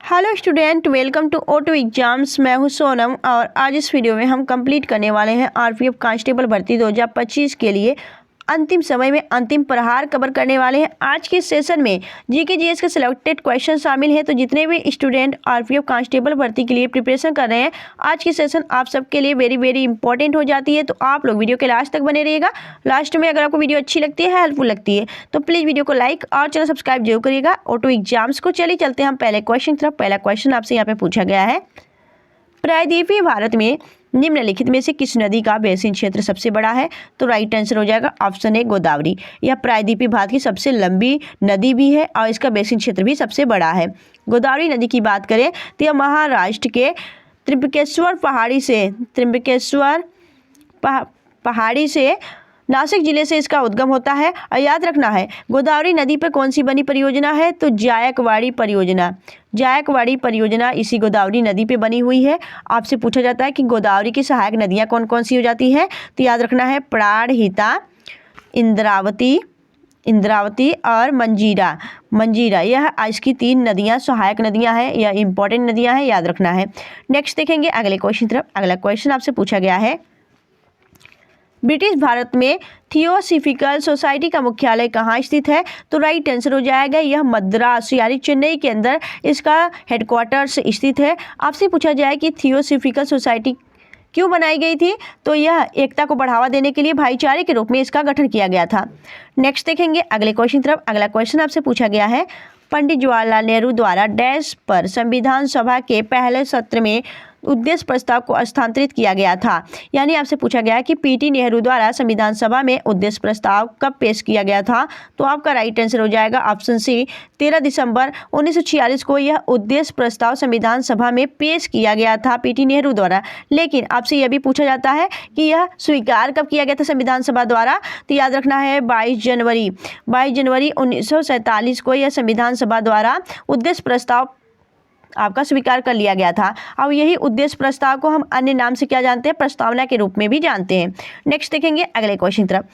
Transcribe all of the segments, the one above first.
Hello student, welcome to auto exams. मैं हूं सोनम और आज इस वीडियो में हम कंप्लीट करने वाले हैं आरपीएफ कांस्टेबल भर्ती 2025 के लिए अंतिम समय में अंतिम प्रहार कवर करने वाले हैं। आज के सेशन में जीके जीएस के सिलेक्टेड क्वेश्चन शामिल हैं। तो जितने भी स्टूडेंट आरपीएफ कांस्टेबल भर्ती के लिए प्रिपरेशन कर रहे हैं, आज की सेशन आप सबके लिए वेरी इंपॉर्टेंट हो जाती है। तो आप लोग वीडियो के लास्ट तक बने रहिएगा। लास्ट में अगर आपको वीडियो अच्छी लगती है, हेल्पफुल लगती है, तो प्लीज़ वीडियो को लाइक और चैनल सब्सक्राइब जरूर करिएगा ऑटो एग्जाम्स को। चलिए चलते हैं हम पहले क्वेश्चन की तरफ। पहला क्वेश्चन आपसे यहाँ पे पूछा गया है, प्रायद्वीपीय भारत में निम्नलिखित में से किस नदी का बेसिन क्षेत्र सबसे बड़ा है? तो राइट आंसर हो जाएगा ऑप्शन ए, गोदावरी। यह प्रायद्वीपीय भारत की सबसे लंबी नदी भी है और इसका बेसिन क्षेत्र भी सबसे बड़ा है। गोदावरी नदी की बात करें तो यह महाराष्ट्र के त्र्यंबकेश्वर पहाड़ी से नासिक जिले से इसका उद्गम होता है। और याद रखना है, गोदावरी नदी पर कौन सी बनी परियोजना है? तो जायकवाड़ी परियोजना इसी गोदावरी नदी पे बनी हुई है। आपसे पूछा जाता है कि गोदावरी की सहायक नदियां कौन कौन सी हो जाती हैं? तो याद रखना है, प्राणहिता, इंद्रावती और मंजीरा। यह इसकी 3 नदियां सहायक नदियां हैं, यह इंपॉर्टेंट नदियां हैं, याद रखना है। नेक्स्ट देखेंगे अगले क्वेश्चन तरफ। अगला क्वेश्चन आपसे पूछा गया है, ब्रिटिश भारत में थियोसॉफिकल सोसाइटी का मुख्यालय कहाँ स्थित है? तो राइट आंसर हो जाएगा, यह मद्रास यानी चेन्नई के अंदर इसका हेडक्वार्टर्स स्थित है। आपसे पूछा जाए कि थियोसॉफिकल सोसाइटी क्यों बनाई गई थी? तो यह एकता को बढ़ावा देने के लिए भाईचारे के रूप में इसका गठन किया गया था। नेक्स्ट देखेंगे अगले क्वेश्चन तरफ। अगला क्वेश्चन आपसे पूछा गया है, पंडित जवाहरलाल नेहरू द्वारा डैश पर संविधान सभा के पहले सत्र में उद्देश्य प्रस्ताव को हस्तांतरित किया गया था। यानी आपसे पूछा गया है कि पीटी नेहरू द्वारा संविधान सभा में उद्देश्य प्रस्ताव कब पेश किया गया था? तो आपका राइट आंसर हो जाएगा ऑप्शन सी, 13 दिसंबर 1946 को यह उद्देश्य प्रस्ताव संविधान सभा में पेश किया गया था पीटी नेहरू द्वारा। लेकिन आपसे यह भी पूछा जाता है कि यह स्वीकार कब किया गया था संविधान सभा द्वारा? तो याद रखना है 22 जनवरी 1947 को यह संविधान सभा द्वारा उद्देश्य प्रस्ताव आपका स्वीकार कर लिया गया था। अब यही उद्देश्य प्रस्ताव को हम अन्य नाम से क्या जानते हैं? प्रस्तावना के रूप में भी जानते हैं। नेक्स्ट देखेंगे अगले क्वेश्चन तरफ।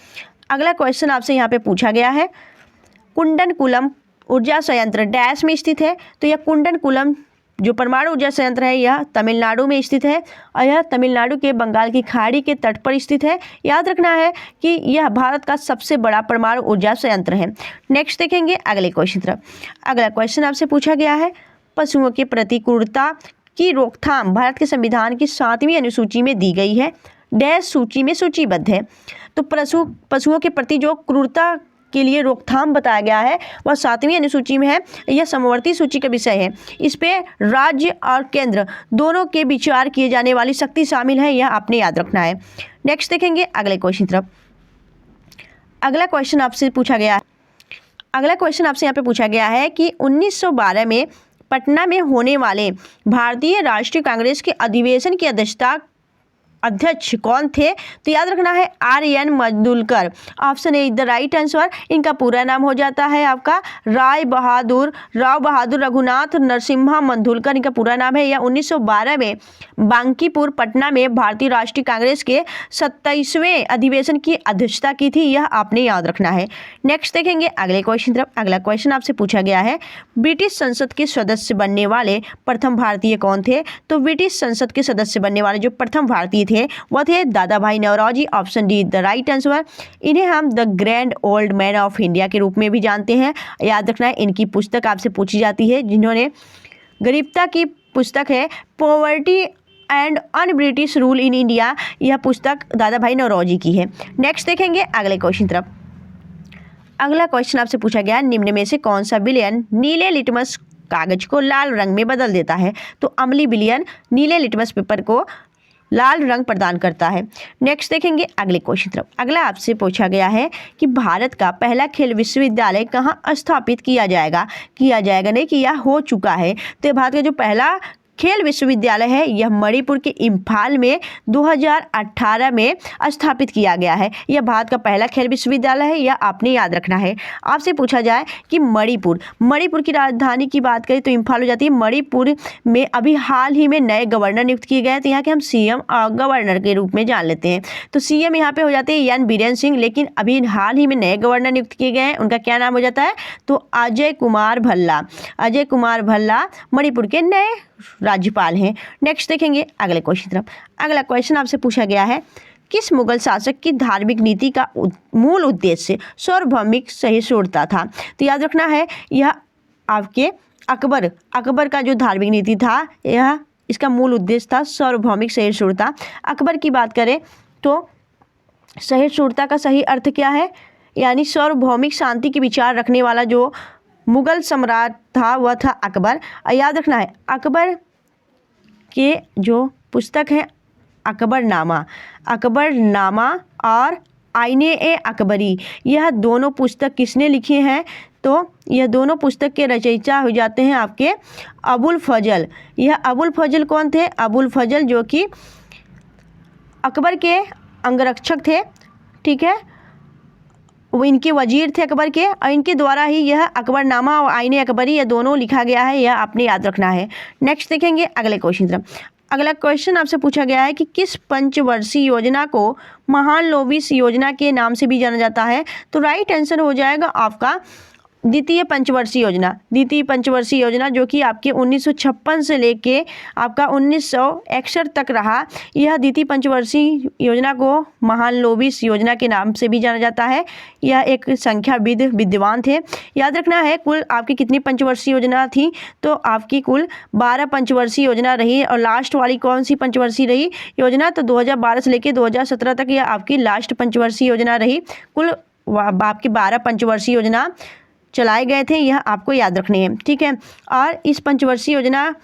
अगला क्वेश्चन आपसे यहाँ पे पूछा गया है, कुंडनकुलम ऊर्जा संयंत्र डैश में स्थित है? तो यह कुंडनकुलम जो परमाणु ऊर्जा संयंत्र है यह तमिलनाडु में स्थित है और यह तमिलनाडु के बंगाल की खाड़ी के तट पर स्थित है। याद रखना है कि यह भारत का सबसे बड़ा परमाणु ऊर्जा संयंत्र है। नेक्स्ट देखेंगे अगले क्वेश्चन तरफ। अगला क्वेश्चन आपसे पूछा गया है, पशुओं के प्रति क्रूरता की रोकथाम भारत के संविधान की 7वीं अनुसूची में दी गई है। डैश सूची में सूचीबद्ध है। तो पशुओं के प्रति जो क्रूरता के लिए रोकथाम बताया गया है वह 7वीं अनुसूची में है। यह समवर्ती सूची का विषय है। इस पे राज्य और केंद्र दोनों के विचार किए जाने वाली शक्ति शामिल है, यह आपने याद रखना है। नेक्स्ट देखेंगे अगले क्वेश्चन तरफ। अगला क्वेश्चन आपसे पूछा गया है, अगला क्वेश्चन आपसे यहाँ पे पूछा गया है कि 1912 में पटना में होने वाले भारतीय राष्ट्रीय कांग्रेस के अधिवेशन की अध्यक्ष कौन थे? तो याद रखना है R N. Mandulkar. Option A the right answer. इनका पूरा नाम हो जाता है आपका राव बहादुर रघुनाथ नरसिम्हा मंडुलकर, इनका पूरा नाम है। यह 1912 में बांकीपुर पटना में भारतीय राष्ट्रीय कांग्रेस के 27वें अधिवेशन की अध्यक्षता की थी, यह आपने याद रखना है। नेक्स्ट देखेंगे अगले क्वेश्चन तरफ। अगला क्वेश्चन आपसे पूछा गया है, ब्रिटिश संसद के सदस्य बनने वाले प्रथम भारतीय कौन थे? तो ब्रिटिश संसद के सदस्य बनने वाले जो प्रथम भारतीय थे वह थे Dadabhai Naoroji. Option D the right answer. इन्हें हम the grand old man of India के रूप में भी जानते हैं। याद रखना है, इनकी पुस्तक आपसे पूछी जाती है, जिन्होंने गरीबता की पुस्तक है poverty and un British rule in India, यह पुस्तक दादा भाई नौरोजी की है। नेक्स्ट देखेंगे अगले क्वेश्चन तरफ। अगला क्वेश्चन आपसे पूछा गया, निम्न में से कौन सा विलयन नीले लिटमस कागज को लाल रंग में बदल देता है? तो अम्लीय विलयन नीले लिटमस पेपर को लाल रंग प्रदान करता है। नेक्स्ट देखेंगे अगले क्वेश्चन तरफ। अगला आपसे पूछा गया है कि भारत का पहला खेल विश्वविद्यालय कहाँ स्थापित किया जाएगा नहीं कि यह हो चुका है। तो भारत का जो पहला खेल विश्वविद्यालय है यह मणिपुर के इम्फाल में 2018 में स्थापित किया गया है। यह भारत का पहला खेल विश्वविद्यालय है, यह आपने याद रखना है। आपसे पूछा जाए कि मणिपुर की राजधानी की बात करें तो इम्फाल हो जाती है। मणिपुर में अभी हाल ही में नए गवर्नर नियुक्त किए गए हैं, तो यहाँ के हम सीएम गवर्नर के रूप में जान लेते हैं। तो सीएम यहाँ पे हो जाते हैं एन बीरेन सिंह, लेकिन अभी हाल ही में नए गवर्नर नियुक्त किए गए हैं, उनका क्या नाम हो जाता है? तो अजय कुमार भल्ला मणिपुर के नए राज्यपाल हैं। नेक्स्ट देखेंगे अगले क्वेश्चन तरफ। अगला क्वेश्चन आपसे पूछा गया है, किस मुगल शासक की धार्मिक नीति का मूल उद्देश्य सार्वभौमिक सहिष्णुता था? तो याद रखना है, यह आपके अकबर का जो धार्मिक नीति था, यह इसका मूल उद्देश्य था सार्वभौमिक सहिष्णुता। अकबर की बात करें तो सहिष्णुता का सही अर्थ क्या है? यानी सार्वभौमिक शांति के विचार रखने वाला जो मुगल सम्राट था वह था अकबर। याद रखना है, अकबर के जो पुस्तक है अकबरनामा और आईने ए अकबरी, यह दोनों पुस्तक किसने लिखे हैं? तो यह दोनों पुस्तक के रचयिता हो जाते हैं आपके अबुल फजल। यह अबुल फजल कौन थे? अबुल फजल जो कि अकबर के अंगरक्षक थे, ठीक है, वो इनके वजीर थे अकबर के, और इनके द्वारा ही यह अकबरनामा और आईने अकबरी यह दोनों लिखा गया है, यह आपने याद रखना है। नेक्स्ट देखेंगे अगले क्वेश्चन तरफ। अगला क्वेश्चन आपसे पूछा गया है कि किस पंचवर्षीय योजना को महालनोबिस योजना के नाम से भी जाना जाता है? तो राइट आंसर हो जाएगा आपका द्वितीय पंचवर्षीय योजना, जो कि आपके 1956 से लेके आपका 1961 तक रहा। यह द्वितीय पंचवर्षीय योजना को महालनोबिस योजना के नाम से भी जाना जाता है। यह एक संख्याविद विद्वान थे। याद रखना है, कुल आपकी कितनी पंचवर्षीय योजना थी? तो आपकी कुल 12 पंचवर्षीय योजना रही, और लास्ट वाली कौन सी पंचवर्षीय रही योजना? तो 2012 से लेके 2017 तक यह आपकी लास्ट पंचवर्षीय योजना रही। कुल आपकी 12 पंचवर्षीय योजना चलाए गए थे, यह आपको याद रखने हैं, ठीक है। और इस पंचवर्षीय योजना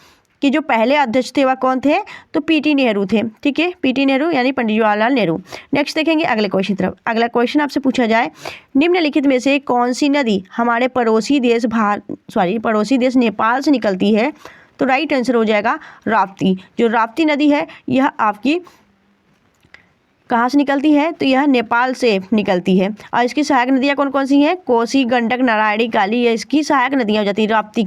के जो पहले अध्यक्ष थे वह कौन थे? तो पीटी नेहरू थे, ठीक है, पीटी नेहरू यानी पंडित जवाहरलाल नेहरू। नेक्स्ट देखेंगे अगले क्वेश्चन तरफ। अगला क्वेश्चन आपसे पूछा जाए, निम्नलिखित में से कौन सी नदी हमारे पड़ोसी देश नेपाल से निकलती है? तो राइट आंसर हो जाएगा राप्ती। जो राप्ती नदी है यह आपकी कहाँ से निकलती है? तो यह नेपाल से निकलती है। और इसकी सहायक नदियाँ कौन कौन सी हैं? कोसी, गंडक, नारायणी, काली, ये इसकी सहायक नदियाँ हो जाती हैं राप्ती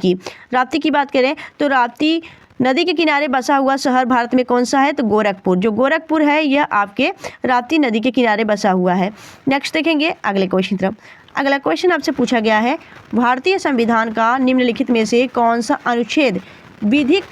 की बात करें तो राप्ती नदी के किनारे बसा हुआ शहर भारत में कौन सा है? तो गोरखपुर। जो गोरखपुर है यह आपके राप्ती नदी के किनारे बसा हुआ है। नेक्स्ट देखेंगे अगले क्वेश्चन तरफ। अगला क्वेश्चन आपसे पूछा गया है, भारतीय संविधान का निम्नलिखित में से कौन सा अनुच्छेद विधिक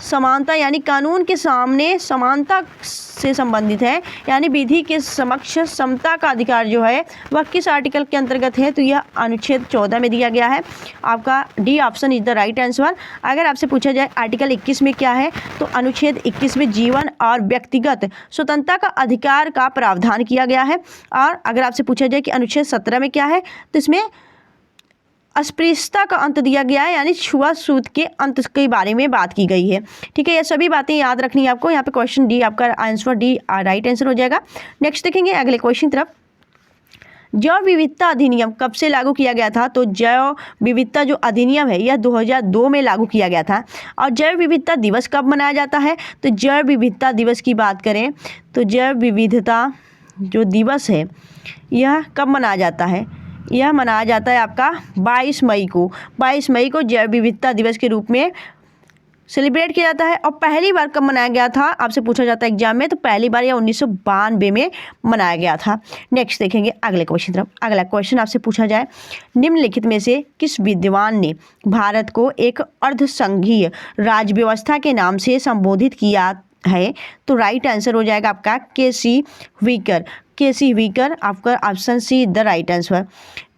समानता यानी कानून के सामने समानता से संबंधित है? यानी विधि के समक्ष समता का अधिकार जो है वह किस आर्टिकल के अंतर्गत है? तो यह अनुच्छेद 14 में दिया गया है। आपका D option is the right answer. अगर आपसे पूछा जाए आर्टिकल 21 में क्या है, तो अनुच्छेद 21 में जीवन और व्यक्तिगत स्वतंत्रता का अधिकार का प्रावधान किया गया है। और अगर आपसे पूछा जाए कि अनुच्छेद 17 में क्या है, तो इसमें अस्पृश्यता का अंत दिया गया है, यानी छुआछूत के अंत के बारे में बात की गई है, ठीक है। ये सभी बातें याद रखनी है आपको। यहाँ पे क्वेश्चन डी आपका आंसर डी राइट आंसर हो जाएगा। नेक्स्ट देखेंगे अगले क्वेश्चन तरफ। जैव विविधता अधिनियम कब से लागू किया गया था? तो जैव विविधता जो अधिनियम है यह 2002 में लागू किया गया था। और जैव विविधता दिवस कब मनाया जाता है? तो जैव विविधता दिवस की बात करें तो जैव विविधता जो दिवस है यह कब मनाया जाता है? यह मनाया जाता है आपका 22 मई को। 22 मई को जैव विविधता दिवस के रूप में सेलिब्रेट किया जाता है। और पहली बार कब मनाया गया था आपसे पूछा जाता है एग्जाम में, तो पहली बार यह 1992 में मनाया गया था। नेक्स्ट देखेंगे अगले क्वेश्चन तरफ। अगला क्वेश्चन आपसे पूछा जाए, निम्नलिखित में से किस विद्वान ने भारत को एक अर्धसंघीय राज्य व्यवस्था के नाम से संबोधित किया है? तो राइट आंसर हो जाएगा आपका केसी व्हीकर। आपका option see the right answer.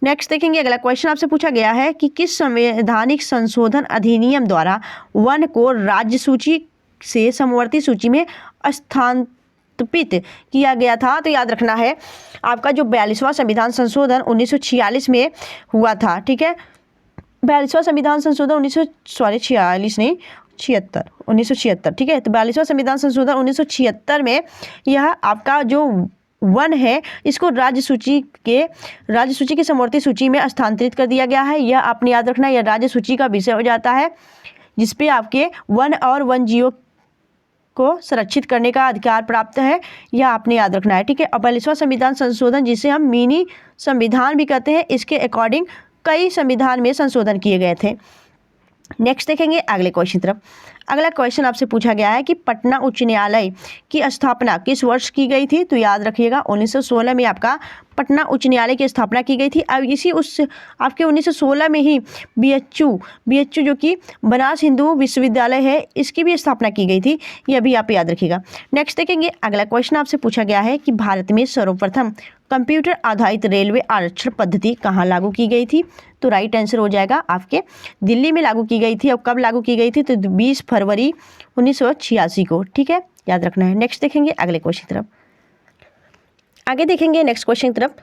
Next देखेंगे अगला क्वेश्चन आपसे पूछा गया है कि किस संवैधानिक संशोधन अधिनियम द्वारा वन को राज्य सूची से समवर्ती सूची में स्थानांतरित किया गया था? तो याद रखना है आपका जो 42वां संविधान संशोधन 1946 में हुआ था, ठीक है। 42वां संविधान संशोधन 1976, ठीक है। तो 42वां संविधान संशोधन 1976 में यह आपका जो वन है इसको राज्य सूची की समवर्ती सूची में स्थानांतरित कर दिया गया है। यह आपने याद रखना है, यह राज्य सूची का विषय हो जाता है। जिसपे आपके वन और वन जीव को संरक्षित करने का अधिकार प्राप्त है, यह आपने याद रखना है, ठीक है। और 42वां संविधान संशोधन, जिसे हम मिनी संविधान भी कहते हैं, इसके अकॉर्डिंग कई संविधान में संशोधन किए गए थे। नेक्स्ट देखेंगे अगले क्वेश्चन तरफ। अगला क्वेश्चन आपसे पूछा गया है कि पटना उच्च न्यायालय की स्थापना किस वर्ष की गई थी? तो याद रखिएगा 1916 में आपका पटना उच्च न्यायालय की स्थापना की गई थी। अब इसी उस आपके 1916 में ही BHU जो कि बनारस हिंदू विश्वविद्यालय है, इसकी भी स्थापना की गई थी, यह भी आप याद रखिएगा। नेक्स्ट देखेंगे अगला क्वेश्चन आपसे पूछा गया है कि भारत में सर्वप्रथम कंप्यूटर आधारित रेलवे आरक्षण पद्धति कहाँ लागू की गई थी? तो राइट आंसर हो जाएगा आपके दिल्ली में लागू की गई थी। और कब लागू की गई थी? तो 20 फरवरी 1986 को, ठीक है, याद रखना है। नेक्स्ट देखेंगे अगले क्वेश्चन तरफ। आगे देखेंगे नेक्स्ट क्वेश्चन तरफ।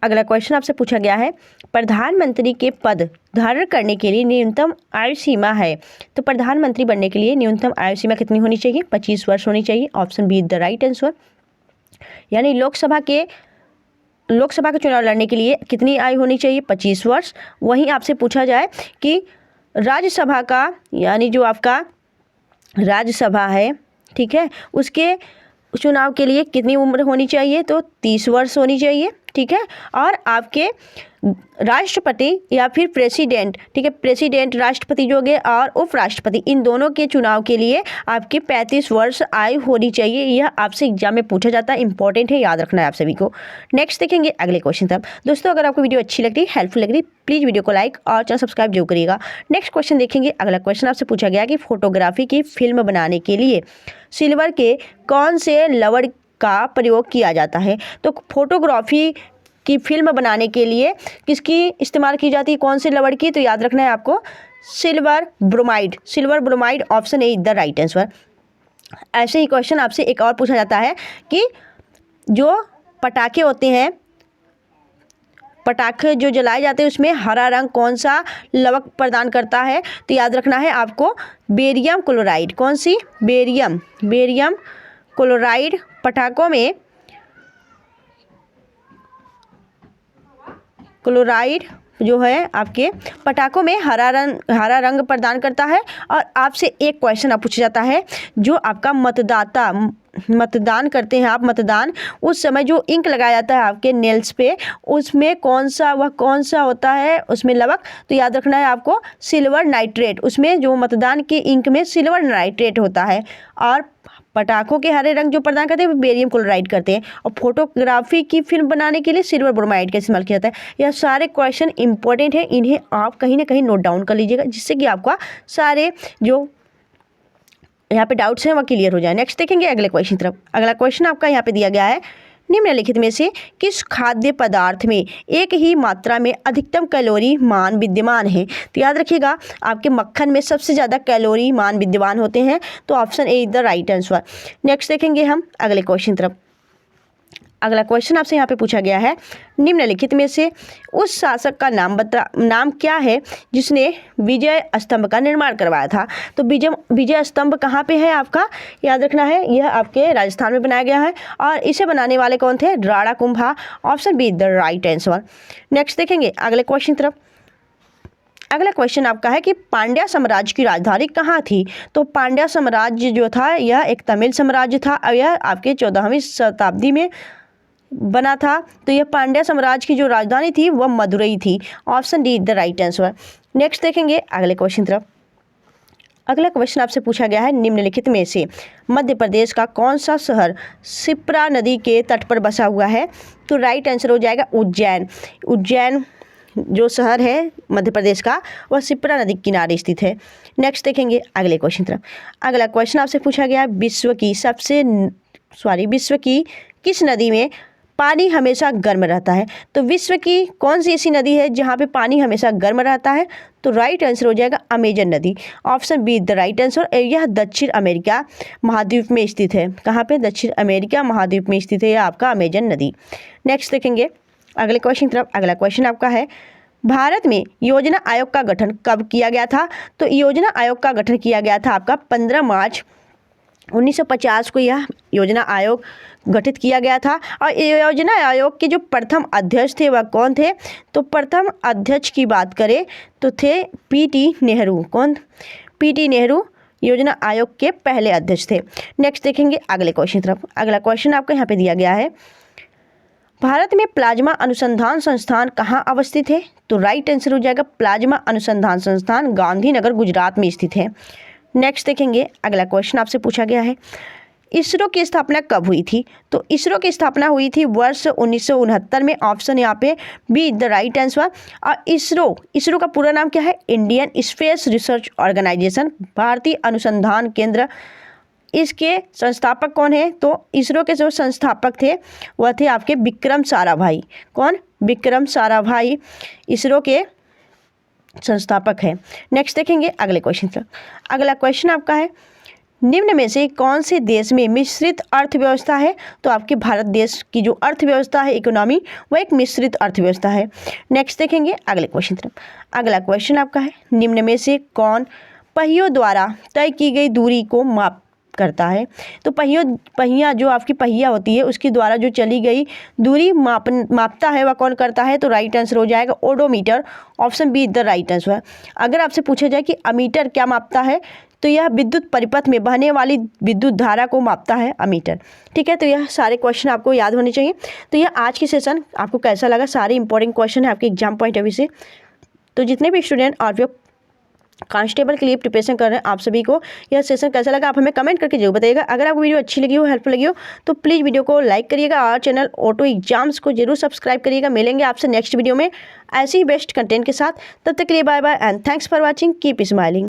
अगला क्वेश्चन आपसे पूछा गया है प्रधानमंत्री के पद धारण करने के लिए न्यूनतम आयु सीमा है। तो प्रधानमंत्री बनने के लिए न्यूनतम आयु सीमा कितनी होनी चाहिए? 25 वर्ष होनी चाहिए। Option be the right answer. यानी लोकसभा का चुनाव लड़ने के लिए कितनी आयु होनी चाहिए? 25 वर्ष। वहीं आपसे पूछा जाए कि राज्यसभा का, यानी जो आपका राज्यसभा है, ठीक है, उसके चुनाव के लिए कितनी उम्र होनी चाहिए? तो 30 वर्ष होनी चाहिए, ठीक है। और आपके राष्ट्रपति या फिर प्रेसिडेंट, ठीक है, प्रेसिडेंट राष्ट्रपति जो होंगे और उपराष्ट्रपति, इन दोनों के चुनाव के लिए आपके 35 वर्ष आयु होनी चाहिए। यह आपसे एग्जाम में पूछा जाता है, इंपॉर्टेंट है, याद रखना है आप सभी को। नेक्स्ट देखेंगे अगले क्वेश्चन तक। दोस्तों अगर आपको वीडियो अच्छी लग रही, हेल्पफुल लग रही, प्लीज़ वीडियो को लाइक और चैनल सब्सक्राइब जरूर करिएगा। नेक्स्ट क्वेश्चन देखेंगे। अगला क्वेश्चन आपसे पूछा गया कि फोटोग्राफी की फिल्म बनाने के लिए सिल्वर के कौन से लवण का प्रयोग किया जाता है? तो फोटोग्राफी की फिल्म बनाने के लिए किसकी इस्तेमाल की जाती है, कौन से लवण की? तो याद रखना है आपको silver bromide. Option A the right answer. ऐसे ही क्वेश्चन आपसे एक और पूछा जाता है कि जो पटाखे होते हैं, पटाखे जो जलाए जाते हैं, उसमें हरा रंग कौन सा लवक प्रदान करता है? तो याद रखना है आपको बेरियम क्लोराइड। कौन सी? बेरियम क्लोराइड पटाखों में क्लोराइड जो है आपके पटाखों में हरा रंग प्रदान करता है। और आपसे एक क्वेश्चन आप पूछा जाता है, जो आपका मतदान करते हैं आप, मतदान उस समय जो इंक लगाया जाता है आपके नेल्स पे, उसमें कौन सा होता है उसमें लवक? तो याद रखना है आपको सिल्वर नाइट्रेट। उसमें जो मतदान के इंक में सिल्वर नाइट्रेट होता है। और पटाखों के हरे रंग जो प्रदान करते हैं वो बेरियम क्लोराइड करते हैं। और फोटोग्राफी की फिल्म बनाने के लिए सिल्वर ब्रोमाइड का इस्तेमाल किया जाता है। यह सारे क्वेश्चन इंपॉर्टेंट है, इन्हें आप कहीं ना कहीं नोट डाउन कर लीजिएगा, जिससे कि आपका सारे जो यहाँ पे डाउट्स हैं वह क्लियर हो जाए। नेक्स्ट देखेंगे अगले क्वेश्चन तरफ। अगला क्वेश्चन आपका यहाँ पे दिया गया है, निम्नलिखित में से किस खाद्य पदार्थ में एक ही मात्रा में अधिकतम कैलोरी मान विद्यमान है? तो याद रखिएगा आपके मक्खन में सबसे ज़्यादा कैलोरी मान विद्यमान होते हैं। तो option A the right answer. Next देखेंगे हम अगले क्वेश्चन तरफ। अगला क्वेश्चन आपसे यहाँ पे पूछा गया है, निम्नलिखित में से उस शासक का नाम क्या है जिसने विजय स्तंभ का निर्माण करवाया था? तो विजय स्तंभ कहाँ पे है आपका? याद रखना है यह आपके राजस्थान में बनाया गया है। और इसे बनाने वाले कौन थे? Rana Kumbha. Option be the right answer. Next देखेंगे अगले क्वेश्चन तरफ। अगला क्वेश्चन आपका है कि पांड्या साम्राज्य की राजधानी कहाँ थी? तो पांड्या साम्राज्य जो था यह एक तमिल साम्राज्य था और यह आपके 14वीं शताब्दी में बना था। तो यह पांड्या साम्राज्य की जो राजधानी थी वह मदुरई थी। Option D the right answer. Next देखेंगे अगले क्वेश्चन तरफ। अगला क्वेश्चन आपसे पूछा गया है, निम्नलिखित में से मध्य प्रदेश का कौन सा शहर शिप्रा नदी के तट पर बसा हुआ है? तो राइट आंसर हो जाएगा उज्जैन जो शहर है मध्य प्रदेश का वह शिप्रा नदी के किनारे स्थित है। नेक्स्ट देखेंगे अगले क्वेश्चन तरफ। अगला क्वेश्चन आपसे पूछा गया है, विश्व की किस नदी में पानी हमेशा गर्म रहता है? तो विश्व की कौन सी ऐसी नदी है जहाँ पे पानी हमेशा गर्म रहता है? तो राइट आंसर हो जाएगा अमेजन नदी। Option be the right answer. यह दक्षिण अमेरिका महाद्वीप में स्थित है। कहाँ पे? दक्षिण अमेरिका महाद्वीप में स्थित है यह आपका अमेजन नदी। नेक्स्ट देखेंगे अगले क्वेश्चन तरफ। अगला क्वेश्चन आपका है, भारत में योजना आयोग का गठन कब किया गया था? तो योजना आयोग का गठन किया गया था आपका 15 मार्च 1950 को यह योजना आयोग गठित किया गया था। और योजना आयोग के जो प्रथम अध्यक्ष थे वह कौन थे? तो प्रथम अध्यक्ष की बात करें तो थे पीटी नेहरू। कौन? पीटी नेहरू योजना आयोग के पहले अध्यक्ष थे। नेक्स्ट देखेंगे अगले क्वेश्चन तरफ। अगला क्वेश्चन आपको यहाँ पे दिया गया है, भारत में प्लाज्मा अनुसंधान संस्थान कहाँ अवस्थित है? तो राइट आंसर हो जाएगा प्लाज्मा अनुसंधान संस्थान गांधीनगर गुजरात में स्थित है। नेक्स्ट देखेंगे अगला क्वेश्चन आपसे पूछा गया है, इसरो की स्थापना कब हुई थी? तो इसरो की स्थापना हुई थी वर्ष 1969 में। ऑप्शन यहाँ पे बी द राइट आंसर। और इसरो का पूरा नाम क्या है? इंडियन स्पेस रिसर्च ऑर्गेनाइजेशन, भारतीय अनुसंधान केंद्र। इसके संस्थापक कौन है? तो इसरो के जो संस्थापक थे वह थे आपके विक्रम साराभाई। कौन? विक्रम साराभाई इसरो के संस्थापक है। नेक्स्ट देखेंगे अगले क्वेश्चन पर। अगला क्वेश्चन आपका है, निम्न में से कौन से देश में मिश्रित अर्थव्यवस्था है? तो आपके भारत देश की जो अर्थव्यवस्था है, इकोनॉमी, वह एक मिश्रित अर्थव्यवस्था है। नेक्स्ट देखेंगे अगले क्वेश्चन तरफ। अगला क्वेश्चन आपका है, निम्न में से कौन पहियों द्वारा तय की गई दूरी को माप करता है? तो पहिया जो आपकी पहिया होती है उसके द्वारा जो चली गई दूरी मापता है, वह कौन करता है? तो राइट आंसर हो जाएगा odometer. Option be the right answer. अगर आपसे पूछा जाए कि अमीटर क्या मापता है, तो यह विद्युत परिपथ में बहने वाली विद्युत धारा को मापता है अमीटर। ठीक है, तो यह सारे क्वेश्चन आपको याद होने चाहिए। तो यह आज की सेशन आपको कैसा लगा? सारे इंपॉर्टेंट क्वेश्चन है आपके एग्जाम पॉइंट ऑफ व्यू से। तो जितने भी स्टूडेंट आरपीएफ कांस्टेबल के लिए प्रिपरेशन कर रहे हैं, आप सभी को यह सेशन कैसा लगा आप हमें कमेंट करके जरूर बताइएगा। अगर आपको वीडियो अच्छी लगी हो, हेल्पफुल लगी हो, तो प्लीज़ वीडियो को लाइक करिएगा और चैनल ऑटो एग्जाम्स को जरूर सब्सक्राइब करिएगा। मिलेंगे आपसे नेक्स्ट वीडियो में ऐसी ही बेस्ट कंटेंट के साथ। तब तक के लिए bye bye and thanks for watching. Keep smiling.